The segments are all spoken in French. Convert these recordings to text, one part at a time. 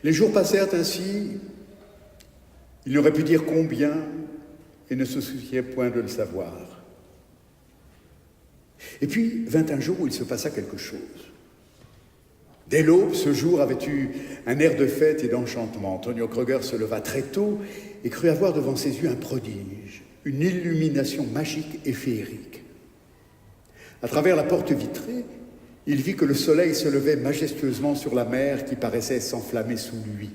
Les jours passèrent ainsi, il n'aurait pu dire combien et ne se souciait point de le savoir. Et puis vint un jour où il se passa quelque chose. Dès l'aube, ce jour avait eu un air de fête et d'enchantement. Tonio Kröger se leva très tôt et crut avoir devant ses yeux un prodige, une illumination magique et féerique. À travers la porte vitrée, il vit que le soleil se levait majestueusement sur la mer qui paraissait s'enflammer sous lui.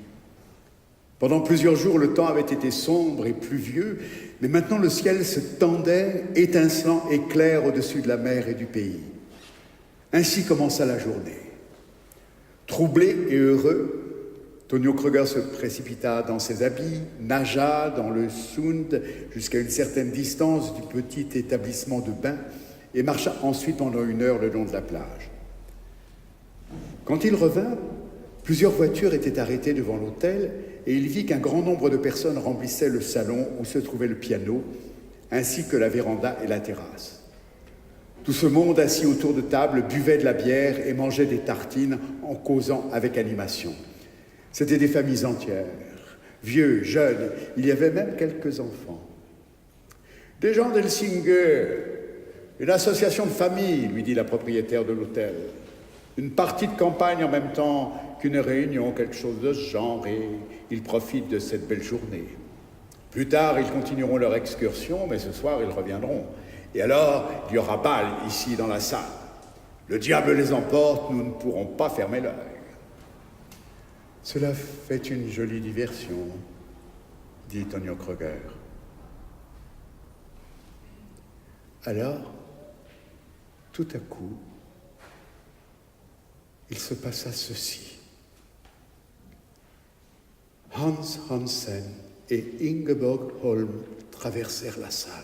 Pendant plusieurs jours, le temps avait été sombre et pluvieux, mais maintenant le ciel se tendait, étincelant et clair au-dessus de la mer et du pays. Ainsi commença la journée. Troublé et heureux, Tonio Kröger se précipita dans ses habits, nagea dans le Sund jusqu'à une certaine distance du petit établissement de bain et marcha ensuite pendant 1 heure le long de la plage. Quand il revint, plusieurs voitures étaient arrêtées devant l'hôtel et il vit qu'un grand nombre de personnes remplissaient le salon où se trouvait le piano, ainsi que la véranda et la terrasse. Tout ce monde assis autour de table buvait de la bière et mangeait des tartines en causant avec animation. C'étaient des familles entières, vieux, jeunes, il y avait même quelques enfants. « Des gens d'Helsinge, une association de famille, lui dit la propriétaire de l'hôtel. Une partie de campagne en même temps qu'une réunion, quelque chose de ce genre, et ils profitent de cette belle journée. Plus tard, ils continueront leur excursion, mais ce soir, ils reviendront. Et alors, il y aura bal ici dans la salle. Le diable les emporte, nous ne pourrons pas fermer l'œil. » Cela fait une jolie diversion, dit Tonio Kröger. Alors, tout à coup, il se passa ceci. Hans Hansen et Ingeborg Holm traversèrent la salle.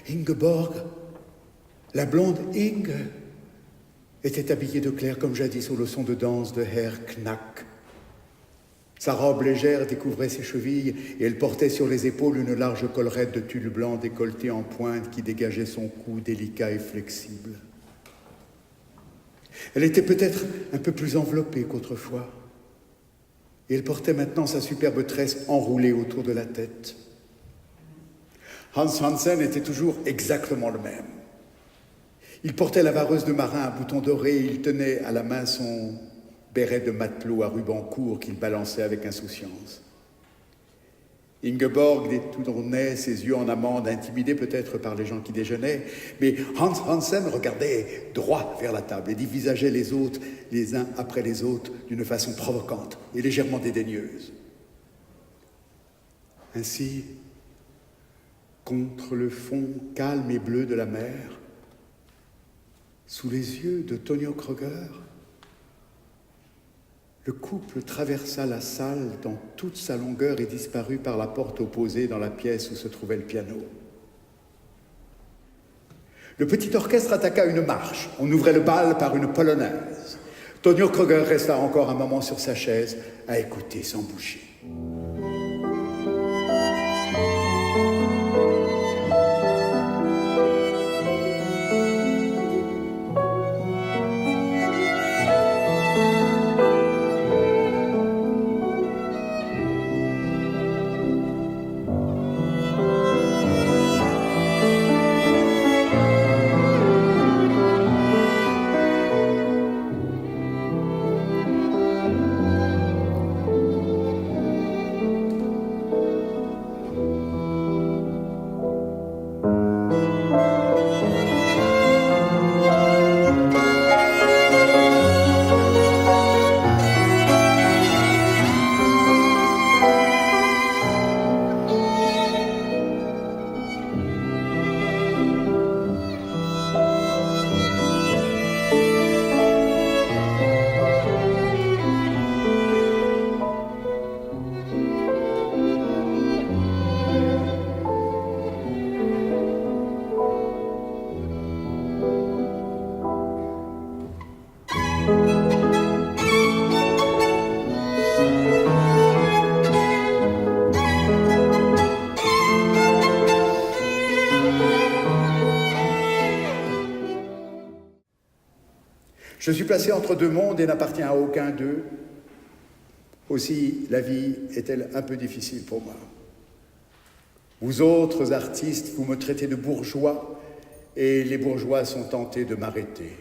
Ingeborg, la blonde Inge, était habillée de clair comme jadis aux leçons de danse de Herr Knack. Sa robe légère découvrait ses chevilles et elle portait sur les épaules une large collerette de tulle blanc décolletée en pointe qui dégageait son cou délicat et flexible. Elle était peut-être un peu plus enveloppée qu'autrefois et elle portait maintenant sa superbe tresse enroulée autour de la tête. Hans Hansen était toujours exactement le même. Il portait la vareuse de marin à boutons dorés et il tenait à la main son béret de matelot à ruban court qu'il balançait avec insouciance. Ingeborg détournait ses yeux en amande, intimidée peut-être par les gens qui déjeunaient, mais Hans Hansen regardait droit vers la table et dévisageait les autres, les uns après les autres, d'une façon provocante et légèrement dédaigneuse. Ainsi, contre le fond calme et bleu de la mer, sous les yeux de Tonio Kröger, le couple traversa la salle dans toute sa longueur et disparut par la porte opposée dans la pièce où se trouvait le piano. Le petit orchestre attaqua une marche. On ouvrait le bal par une polonaise. Tonio Kröger resta encore un moment sur sa chaise à écouter sans bouger. Je suis placé entre deux mondes et n'appartiens à aucun d'eux. Aussi, la vie est-elle un peu difficile pour moi. Vous autres artistes, vous me traitez de bourgeois, et les bourgeois sont tentés de m'arrêter.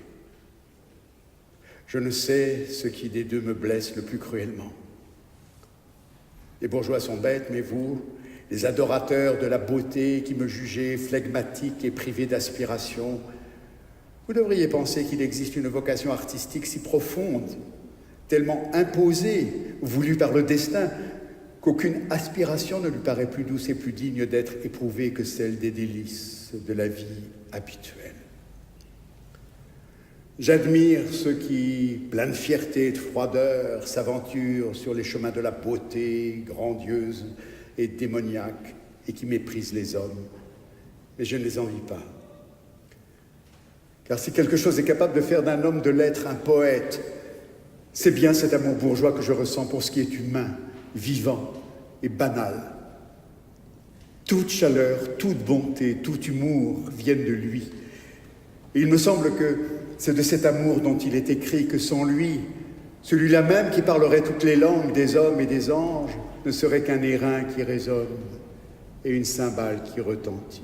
Je ne sais ce qui des deux me blesse le plus cruellement. Les bourgeois sont bêtes, mais vous, les adorateurs de la beauté qui me jugez flegmatique et privé d'aspiration, vous devriez penser qu'il existe une vocation artistique si profonde, tellement imposée, voulue par le destin, qu'aucune aspiration ne lui paraît plus douce et plus digne d'être éprouvée que celle des délices de la vie habituelle. J'admire ceux qui, pleins de fierté et de froideur, s'aventurent sur les chemins de la beauté grandiose et démoniaque et qui méprisent les hommes, mais je ne les envie pas. Car si quelque chose est capable de faire d'un homme de lettres un poète, c'est bien cet amour bourgeois que je ressens pour ce qui est humain, vivant et banal. Toute chaleur, toute bonté, tout humour viennent de lui. Et il me semble que c'est de cet amour dont il est écrit que sans lui, celui-là même qui parlerait toutes les langues des hommes et des anges, ne serait qu'un airain qui résonne et une cymbale qui retentit.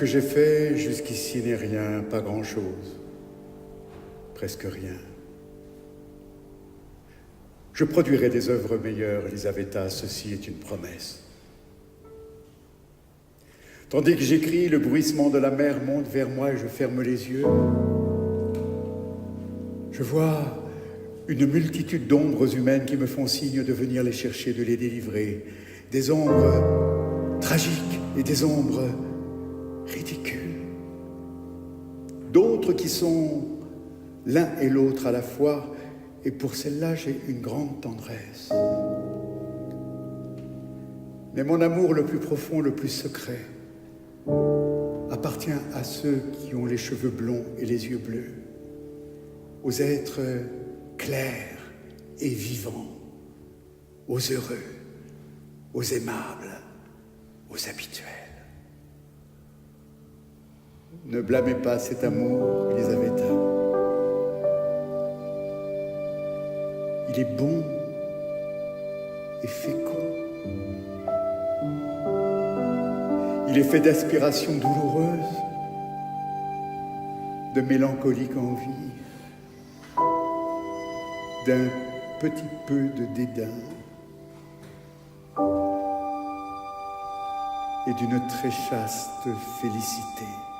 que j'ai fait jusqu'ici n'est rien, pas grand-chose, presque rien. Je produirai des œuvres meilleures, Elisaveta, ceci est une promesse. Tandis que j'écris, le bruissement de la mer monte vers moi et je ferme les yeux. Je vois une multitude d'ombres humaines qui me font signe de venir les chercher, de les délivrer. Des ombres tragiques et des ombres ridicules. D'autres qui sont l'un et l'autre à la fois, et pour celle-là, j'ai une grande tendresse. Mais mon amour le plus profond, le plus secret, appartient à ceux qui ont les cheveux blonds et les yeux bleus, aux êtres clairs et vivants, aux heureux, aux aimables, aux habituels. Ne blâmez pas cet amour, Elisaveta. Il est bon et fécond. Il est fait d'aspirations douloureuses, de mélancolique envie, d'un petit peu de dédain et d'une très chaste félicité.